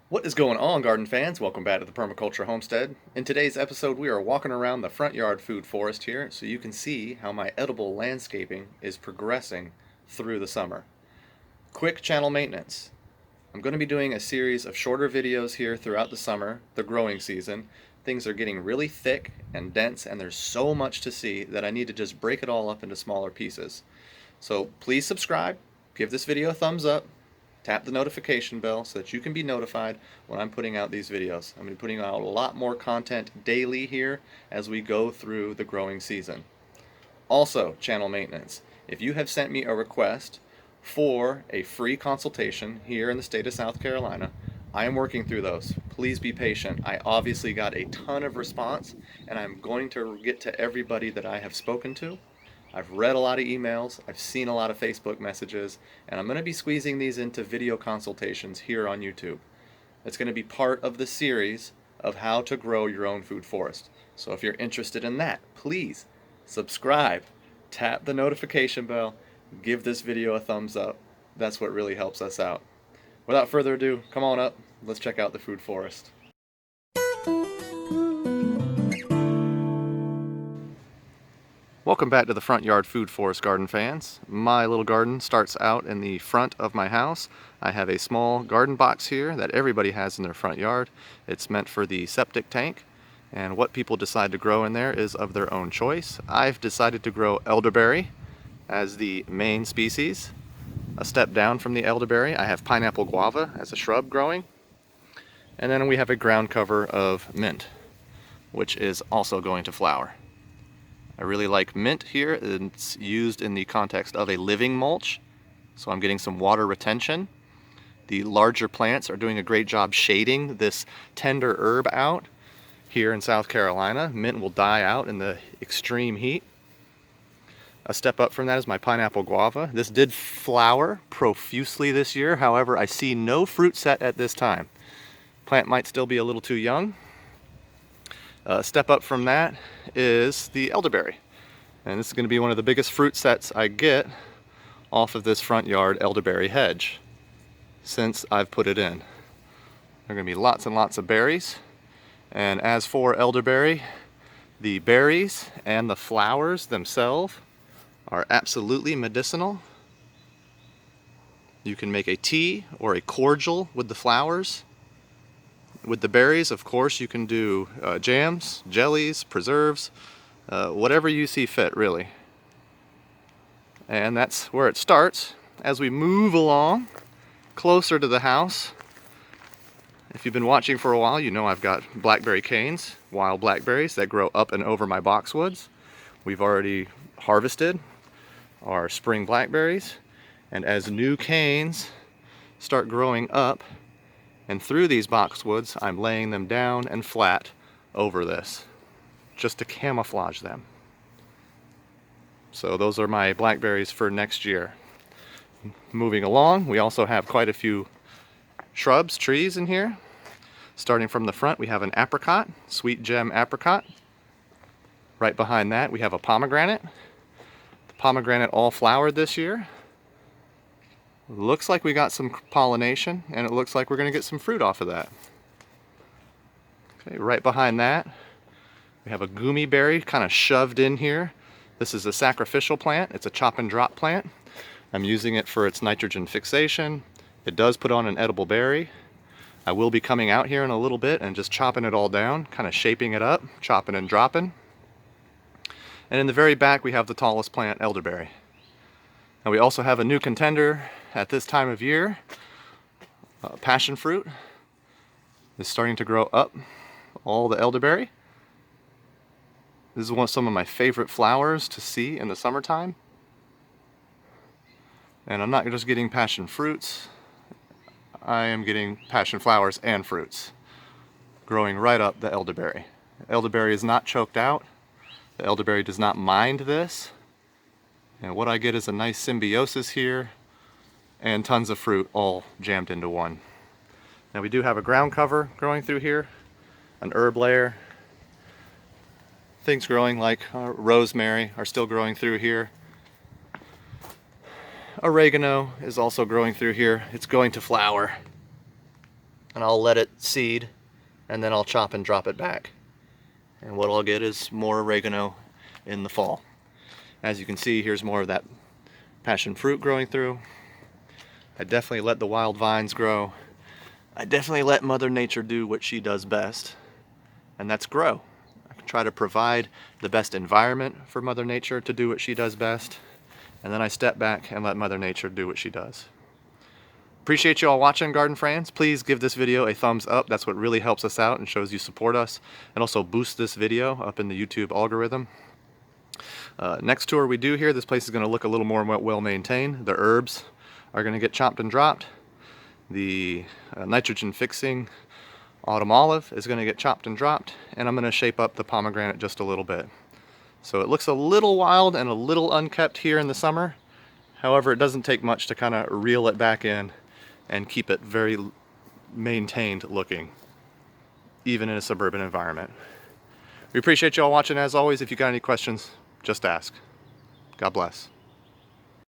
What is going on, garden fans? Welcome back to the Permaculture Homestead. In today's episode, we are walking around the front yard food forest here so you can see how my edible landscaping is progressing through the summer. Quick channel maintenance. I'm going to be doing a series of shorter videos here throughout the summer, the growing season. Things are getting really thick and dense, and there's so much to see that I need to just break it all up into smaller pieces. So please subscribe, give this video a thumbs up, tap the notification bell so that you can be notified when I'm putting out these videos. I'm going to be putting out a lot more content daily here as we go through the growing season. Also, channel maintenance. If you have sent me a request for a free consultation here in the state of South Carolina, I am working through those. Please be patient. I obviously got a ton of response, and I'm going to get to everybody that I have spoken to. I've read a lot of emails, I've seen a lot of Facebook messages, and I'm going to be squeezing these into video consultations here on YouTube. It's going to be part of the series of how to grow your own food forest. So if you're interested in that, please subscribe, tap the notification bell, give this video a thumbs up. That's what really helps us out. Without further ado, come on up, let's check out the food forest. Welcome back to the front yard food forest, garden fans. My little garden starts out in the front of my house. I have a small garden box here that everybody has in their front yard. It's meant for the septic tank, and what people decide to grow in there is of their own choice. I've decided to grow elderberry as the main species. A step down from the elderberry, I have pineapple guava as a shrub growing. And then we have a ground cover of mint, which is also going to flower. I really like mint here. It's used in the context of a living mulch, so I'm getting some water retention. The larger plants are doing a great job shading this tender herb out. Here in South Carolina, mint will die out in the extreme heat. A step up from that is my pineapple guava. This did flower profusely this year, however, I see no fruit set at this time. Plant might still be a little too young. A step up from that is the elderberry. And this is going to be one of the biggest fruit sets I get off of this front yard elderberry hedge since I've put it in. There are going to be lots and lots of berries. And as for elderberry, the berries and the flowers themselves are absolutely medicinal. You can make a tea or a cordial with the flowers. With the berries, of course, you can do jams, jellies, preserves, whatever you see fit, really. And that's where it starts. As we move along closer to the house, if you've been watching for a while, you know I've got blackberry canes, wild blackberries that grow up and over my boxwoods. We've already harvested our spring blackberries, and as new canes start growing up and through these boxwoods, I'm laying them down and flat over this, just to camouflage them. So those are my blackberries for next year. Moving along, we also have quite a few shrubs, trees in here. Starting from the front, we have an apricot, sweet gem apricot. Right behind that, we have a pomegranate. The pomegranate all flowered this year. Looks like we got some pollination, and it looks like we're going to get some fruit off of that. Okay, right behind that, we have a gummy berry kind of shoved in here. This is a sacrificial plant. It's a chop and drop plant. I'm using it for its nitrogen fixation. It does put on an edible berry. I will be coming out here in a little bit and just chopping it all down, kind of shaping it up, chopping and dropping. And in the very back, we have the tallest plant, elderberry. And we also have a new contender at this time of year. Passion fruit is starting to grow up all the elderberry. This is some of my favorite flowers to see in the summertime. And I'm not just getting passion fruits, I am getting passion flowers and fruits growing right up the elderberry. Elderberry is not choked out. The elderberry does not mind this. And what I get is a nice symbiosis here and tons of fruit all jammed into one. Now we do have a ground cover growing through here, an herb layer. Things growing like rosemary are still growing through here. Oregano is also growing through here. It's going to flower. and I'll let it seed, and then I'll chop and drop it back. And what I'll get is more oregano in the fall. As you can see, here's more of that passion fruit growing through. I definitely let the wild vines grow. I definitely let Mother Nature do what she does best, and that's grow. I try to provide the best environment for Mother Nature to do what she does best, and then I step back and let Mother Nature do what she does. Appreciate you all watching, garden friends. Please give this video a thumbs up. That's what really helps us out and shows you support us, and also boost this video up in the YouTube algorithm. Next tour we do here, this place is going to look a little more well maintained. The herbs are going to get chopped and dropped. The nitrogen fixing autumn olive is going to get chopped and dropped, and I'm going to shape up the pomegranate just a little bit. So it looks a little wild and a little unkept here in the summer. However, it doesn't take much to kind of reel it back in and keep it very maintained looking, even in a suburban environment. We appreciate you all watching as always. If you got any questions, just ask. God bless.